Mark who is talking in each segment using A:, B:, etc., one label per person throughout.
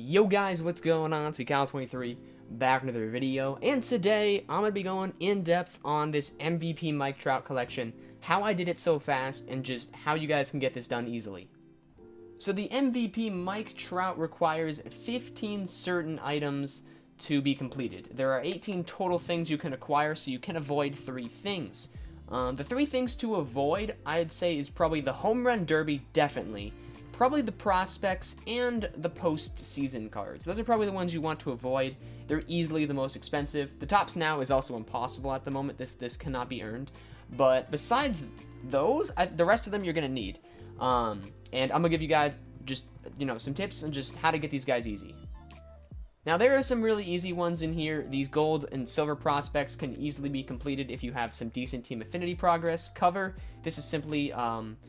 A: Yo guys, what's going on? It's Cal23 back with another video, and today I'm gonna be going in depth on this MVP Mike Trout collection, how I did it so fast, and just how you guys can get this done easily. So the MVP Mike Trout requires 15 certain items to be completed. There are 18 total things you can acquire, so you can avoid 3 things. The 3 things to avoid, I'd say, is probably the Home Run Derby, definitely. Probably the prospects and the postseason cards. Those are probably the ones you want to avoid. They're easily the most expensive. The Topps Now is also impossible at the moment. This cannot be earned. But besides those, the rest of them you're gonna need. And I'm gonna give you guys just some tips on just how to get these guys easy. Now there are some really easy ones in here. These gold and silver prospects can easily be completed if you have some decent team affinity progress. Cover, this is simply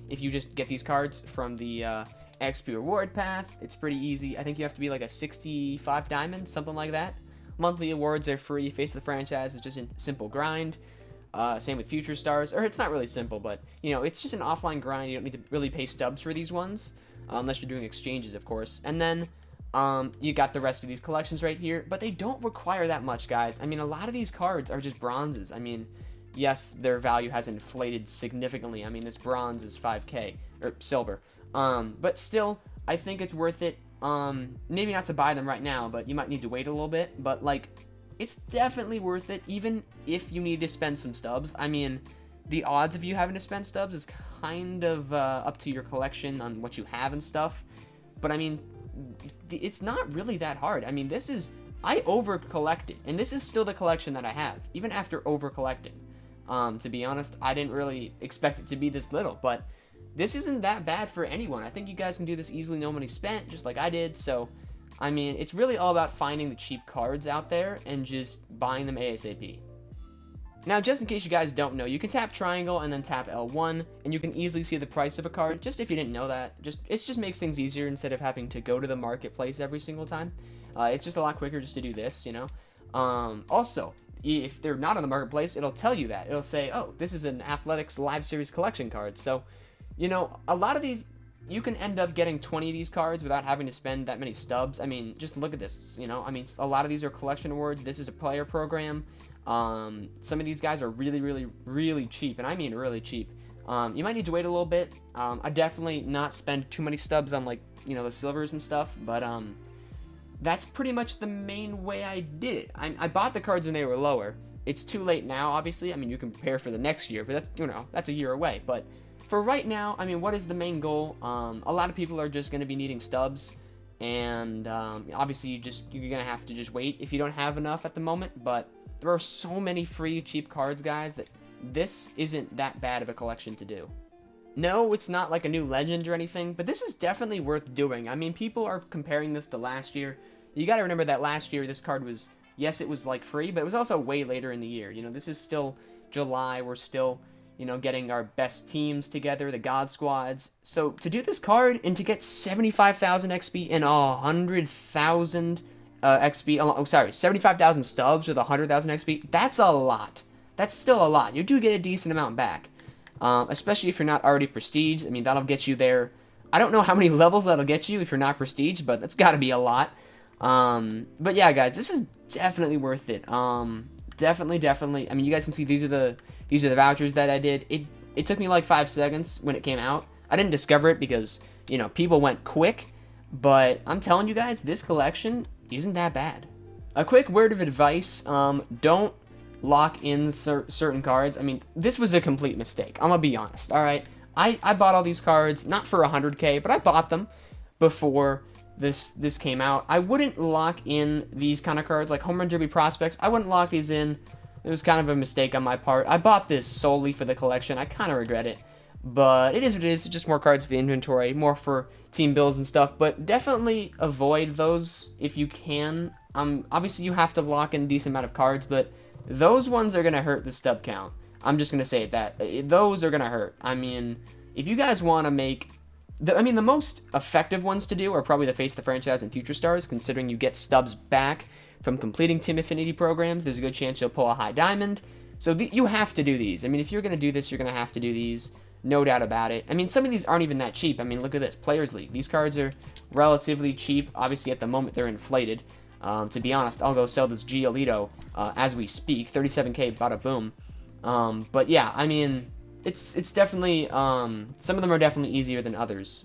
A: if you just get these cards from the XP reward path. It's pretty easy. I think you have to be like a 65 diamond, something like that. Monthly awards are free. Face of the franchise is just a simple grind. Same with future stars, or it's not really simple, but it's just an offline grind. You don't need to really pay stubs for these ones unless you're doing exchanges, of course. And then you got the rest of these collections right here, but they don't require that much, guys. I mean, a lot of these cards are just bronzes. I mean, yes, their value has inflated significantly. I mean, this bronze is 5K, or silver. But still, I think it's worth it. Maybe not to buy them right now, but you might need to wait a little bit. But, like, it's definitely worth it, even if you need to spend some stubs. I mean, the odds of you having to spend stubs is kind of up to your collection on what you have and stuff. But, I mean, it's not really that hard. I mean, I over collected, and this is still the collection that I have, even after over collecting. To be honest, I didn't really expect it to be this little, but this isn't that bad for anyone. I think you guys can do this easily, no money spent, just like I did. So, I mean, it's really all about finding the cheap cards out there and just buying them ASAP. Now, just in case you guys don't know, you can tap triangle and then tap L1, and you can easily see the price of a card. Just if you didn't know that, it just makes things easier instead of having to go to the marketplace every single time. It's just a lot quicker just to do this, Also, if they're not on the marketplace, it'll tell you that. It'll say, oh, this is an Athletics Live Series collection card. So, a lot of these, you can end up getting 20 of these cards without having to spend that many stubs. I mean, just look at this, I mean, a lot of these are collection awards. This is a player program. Some of these guys are really, really, really cheap, and I mean really cheap. You might need to wait a little bit. I definitely not spend too many stubs on, like, the silvers and stuff, but that's pretty much the main way I did it. I bought the cards when they were lower. It's too late now, obviously. I mean, you can prepare for the next year, but that's a year away. But for right now, I mean, what is the main goal? A lot of people are just going to be needing stubs, and obviously you're going to have to just wait if you don't have enough at the moment, but there are so many free, cheap cards, guys, that this isn't that bad of a collection to do. No, it's not like a new legend or anything, but this is definitely worth doing. I mean, people are comparing this to last year. You got to remember that last year, this card was, yes, it was, like, free, but it was also way later in the year. This is still July. We're still, getting our best teams together, the God Squads. So, to do this card and to get 75,000 XP and 100,000 XP, 75,000 stubs with 100,000 XP, that's a lot. That's still a lot. You do get a decent amount back, especially if you're not already prestige. I mean, that'll get you there. I don't know how many levels that'll get you if you're not prestige, but that's got to be a lot. But yeah, guys, this is definitely worth it. Definitely. I mean, you guys can see these are the vouchers that I did. It took me like 5 seconds when it came out. I didn't discover it because people went quick, but I'm telling you guys, this collection isn't that bad. A quick word of advice, don't lock in certain cards. I mean, this was a complete mistake. I'm gonna be honest, alright? I bought all these cards, not for 100K, but I bought them before this came out. I wouldn't lock in these kind of cards, like Home Run Derby Prospects. I wouldn't lock these in. It was kind of a mistake on my part. I bought this solely for the collection. I kind of regret it. But it is what it is. It's just more cards for the inventory, more for team builds and stuff. But definitely avoid those if you can. Obviously, you have to lock in a decent amount of cards, but those ones are going to hurt the stub count. I'm just going to say that. Those are going to hurt. I mean, if you guys want to make... the most effective ones to do are probably the Face of the Franchise and Future Stars, considering you get stubs back from completing team affinity programs. There's a good chance you'll pull a high diamond. So you have to do these. I mean, if you're going to do this, you're going to have to do these. no doubt about it. I mean, some of these aren't even that cheap. I mean, look at this, Players League. These cards are relatively cheap. Obviously, at the moment, they're inflated. To be honest, I'll go sell this Giolito as we speak. 37K, bada boom. But yeah, I mean, it's definitely, some of them are definitely easier than others.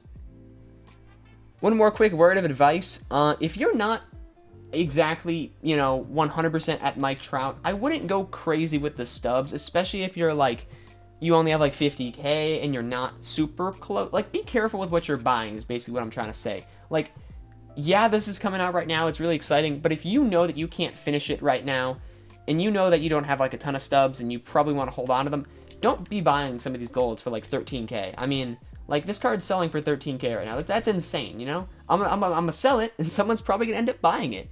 A: One more quick word of advice. If you're not exactly, 100% at Mike Trout, I wouldn't go crazy with the stubs, especially if you're like, you only have like 50K and you're not super close. Like, be careful with what you're buying is basically what I'm trying to say. Like, yeah, this is coming out right now, it's really exciting, but if you know that you can't finish it right now, and you know that you don't have like a ton of stubs and you probably want to hold on to them, don't be buying some of these golds for like 13K. I mean, like, this card's selling for 13K right now. Like, that's insane, you know? I'm gonna sell it, and someone's probably gonna end up buying it.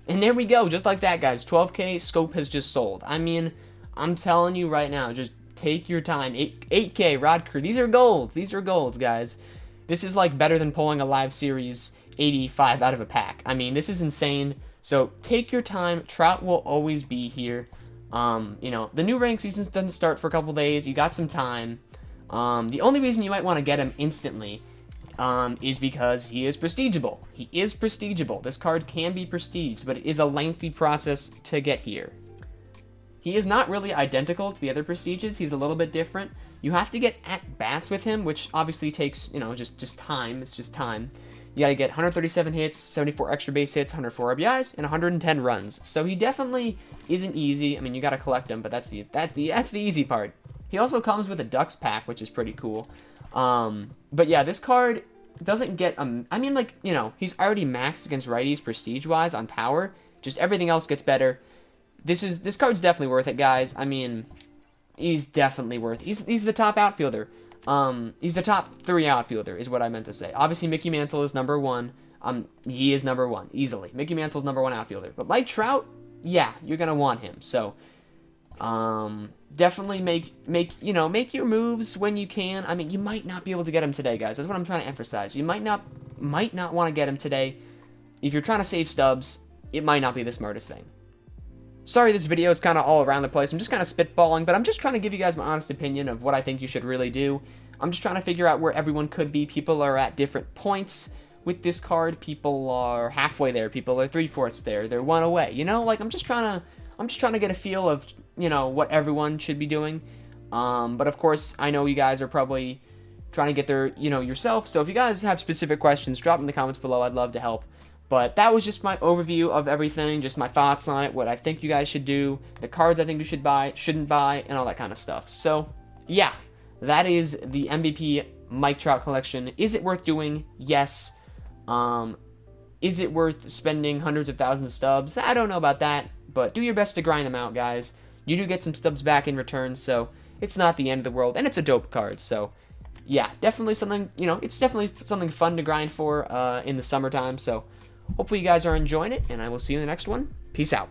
A: And there we go, just like that, guys. 12K, Scope has just sold. I mean, I'm telling you right now, just take your time. 8K, Rod Crew. These are golds. These are golds, guys. This is, like, better than pulling a live series 85 out of a pack. I mean, this is insane. So, take your time. Trout will always be here. The new rank season doesn't start for a couple days. You got some time. The only reason you might want to get him instantly is because he is prestigeable. He is prestigeable. This card can be prestiged, but it is a lengthy process to get here. He is not really identical to the other prestiges. He's a little bit different. You have to get at-bats with him, which obviously takes, just time. It's just time. You gotta get 137 hits, 74 extra base hits, 104 RBIs, and 110 runs. So he definitely isn't easy. I mean, you gotta collect him, but that's the easy part. He also comes with a Ducks pack, which is pretty cool. But yeah, this card doesn't get, I mean, like, he's already maxed against righties prestige-wise on power. Just everything else gets better. This card's definitely worth it, guys. I mean, he's definitely worth it. He's the top outfielder. He's the top 3 outfielder, is what I meant to say. Obviously, Mickey Mantle is number 1. He is number 1, easily. Mickey Mantle's number 1 outfielder. But Mike Trout, yeah, you're gonna want him. So, definitely make your moves when you can. I mean, you might not be able to get him today, guys. That's what I'm trying to emphasize. You might not want to get him today. If you're trying to save stubs, it might not be the smartest thing. Sorry, this video is kind of all around the place. I'm just kind of spitballing, but I'm just trying to give you guys my honest opinion of what I think you should really do. I'm just trying to figure out where everyone could be. People are at different points with this card. People are halfway there. People are 3/4 there. They're 1 away. Like, I'm just trying to get a feel of, what everyone should be doing. But of course, I know you guys are probably trying to get there, yourself. So if you guys have specific questions, drop them in the comments below. I'd love to help. But that was just my overview of everything, just my thoughts on it, what I think you guys should do, the cards I think you should buy, shouldn't buy, and all that kind of stuff. So, yeah, that is the MVP Mike Trout collection. Is it worth doing? Yes. Is it worth spending hundreds of thousands of stubs? I don't know about that, but do your best to grind them out, guys. You do get some stubs back in return, so it's not the end of the world, and it's a dope card, so yeah, definitely something, it's definitely something fun to grind for in the summertime, so hopefully you guys are enjoying it, and I will see you in the next one. Peace out.